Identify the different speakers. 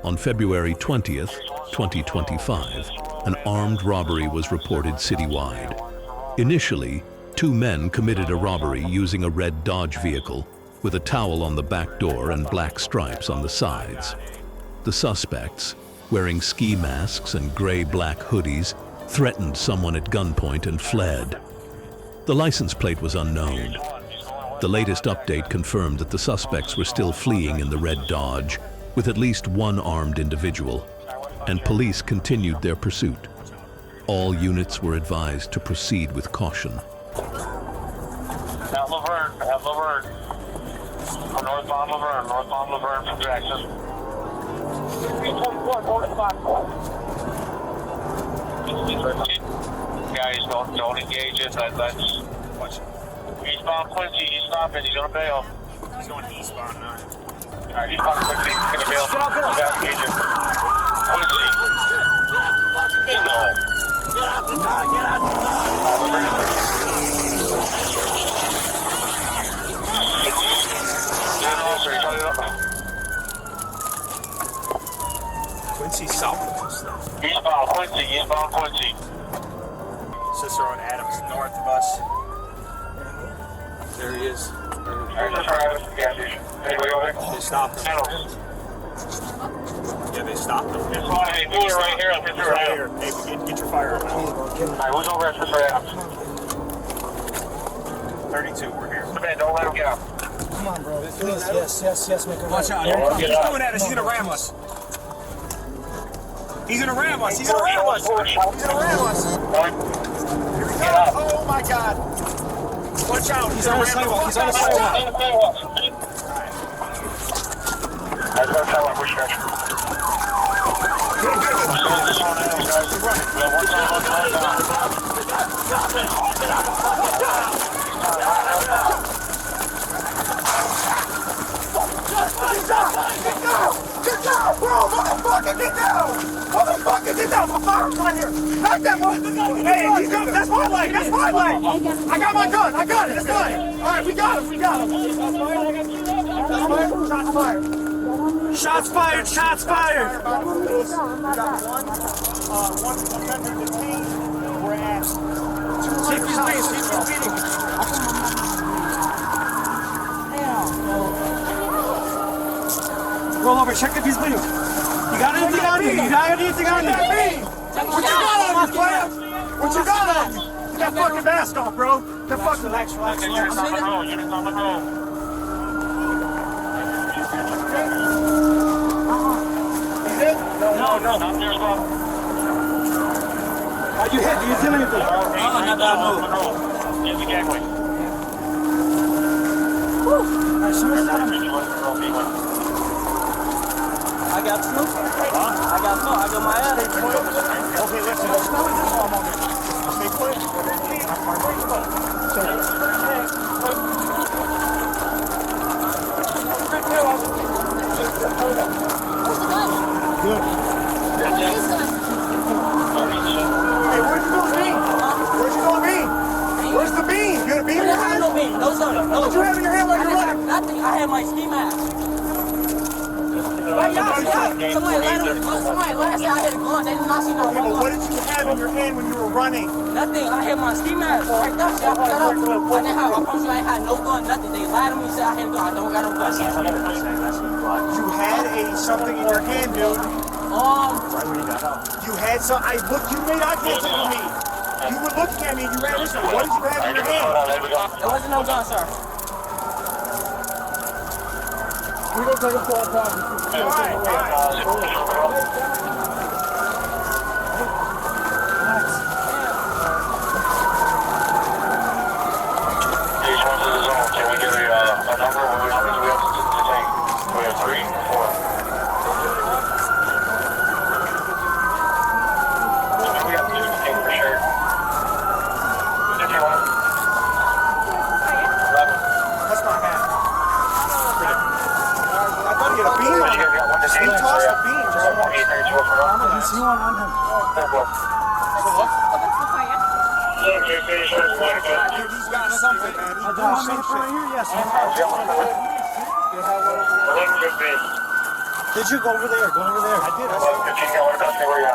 Speaker 1: On February 20th, 2025, an armed robbery was reported citywide. Initially, 2 men committed a robbery using a red Dodge vehicle with a towel on the back door and black stripes on the sides. The suspects, wearing ski masks and gray-black hoodies, threatened someone at gunpoint and fled. The license plate was unknown. The latest update confirmed that the suspects were still fleeing in the red Dodge, with at least one armed individual, and police continued their pursuit. All units were advised to proceed with caution.
Speaker 2: At Laverne. Northbound Laverne from Jackson. 324, guys, don't engage it. That's eastbound Quincy. He's stopping. He's gonna bail.
Speaker 3: He's going eastbound now.
Speaker 2: Alright, eastbound Quincy. He's gonna bail. He's got engage it. Quincy. No.
Speaker 3: Get out the car! Get out the car! Quincy south of us.
Speaker 2: Eastbound Quincy.
Speaker 3: Sister on Adams north of us. There he is. They stopped him. Yeah, they stopped him.
Speaker 2: Hey, move it right here.
Speaker 3: Right here. Hey, get your firearm out.
Speaker 2: Alright, who's over at Sister Adams?
Speaker 3: 32, we're here.
Speaker 2: Man, don't let him get out.
Speaker 4: Come on, bro. Please, yes, make a
Speaker 3: Watch out. He's coming at us. He's gonna ram us. He's gonna ram us. Here we go. Oh my God. Watch out. He's on the sidewalk.
Speaker 2: That's what I'm telling you.
Speaker 4: Get down, bro! Motherfucker, get down! Get down! My firearm's right here! Knock that one! Hey, that's my leg! I got my gun! I got it! It's mine! Alright, we got him! Shots fired!
Speaker 3: We got one offender detained. We're at 2
Speaker 4: Roll over, check if he's bleeding. You got anything on you? What you got on you? Get that fucking mask off, bro. Get fucking relax.
Speaker 2: Units on the road.
Speaker 4: You hit?
Speaker 2: No. Not there as well.
Speaker 4: Are you hit? Do you feel anything?
Speaker 2: Not that move. Here's the getaway.
Speaker 5: I got snoop. I got my ass.
Speaker 3: Okay, listen. Stay quick.
Speaker 4: Good. Hey, where'd you go, Bean? Where's the bean? You got a bean in your hand?
Speaker 5: No bean. No, sir.
Speaker 4: What you have in your hand while you're running?
Speaker 5: Nothing. I had my ski mask. Somebody last year I had a gun. They did not see no
Speaker 3: But what did you have in your hand when you were running?
Speaker 5: Nothing. I had my ski mask right there. I promise you I ain't had no gun, nothing. They lied to me and said I had a gun. I don't got no gun.
Speaker 3: You had something in your hand, dude. You had some. You made eye contact with me. You were looking at me and you ran this way. What did you have in your hand?
Speaker 5: There wasn't no gun, sir.
Speaker 4: We don't take a fall apart.
Speaker 3: All right.
Speaker 2: Can we get a number? How many do we have to take? We have 3 or 4. We have 2 to take for sure. 51. 11.
Speaker 3: That's my hat. I thought he had a beam on him. He tossed a beam.
Speaker 4: See one on him.
Speaker 3: He's got something, man. He does some shit.
Speaker 4: Here, yes.
Speaker 2: They have one.
Speaker 3: Did you go over there? Go over there. I did. I saw you.
Speaker 2: 15, got one custody, where you at?